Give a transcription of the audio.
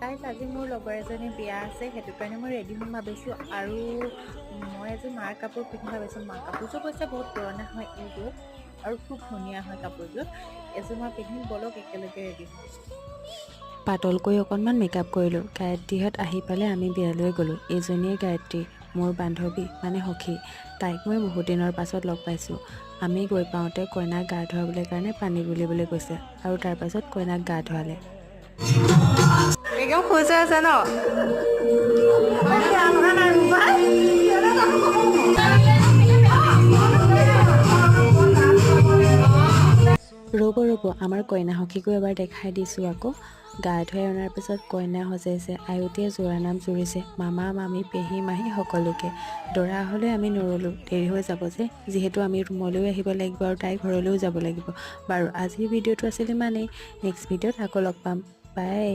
Guys আজি মোৰ লগৰ এজনী বিয়া আছে, সেইটো কাৰণে মই ৰেডি হ'ম ভাবিছোঁ। আৰু মই আজি মাৰ কাপোৰ পিন্ধিম ভাবিছোঁ। মাৰ কাপোৰযোৰ কৈছে বহুত পুৰণা হয় এইযোৰ, আৰু খুব ধুনীয়া হয় কাপোৰযোৰ। এযোৰ মই পিন্ধিম, ব'লক একেলগে ৰেডি হ'ম। পাতলকৈ অকণমান মেকআপ কৰিলোঁ। গায়ত্ৰীহঁত আহি পালে আমি বিয়ালৈ গ'লোঁ। এইজনীয়ে গায়ত্ৰী, মোৰ বান্ধৱী মানে সখী। তাইক মই বহুত দিনৰ পাছত লগ পাইছোঁ। আমি গৈ পাওঁতে কইনাক গা ধুৱাবলৈ কাৰণে পানী বুলিবলৈ কৈছে, আৰু তাৰ পাছত কইনাক গা ধুৱালে। একদম খুচ হৈ আছে ন? ৰ'ব আমাৰ কইনা সখীকো এবাৰ দেখাই দিছোঁ আকৌ। গা ধুৱাই অনাৰ পিছত কইনা সজাইছে, আয়তীয়ে জোৰা নাম জুৰিছে, মামা মামী পেহী মাহী সকলোকে। দৰা হ'লে আমি নৰলোঁ, দেৰি হৈ যাব যে, যিহেতু আমি ৰুমলৈও আহিব লাগিব আৰু তাই ঘৰলৈও যাব লাগিব। বাৰু আজিৰ ভিডিঅ'টো আছিল ইমানেই। নেক্সট ভিডিঅ'ত আকৌ লগ পাম, বাই।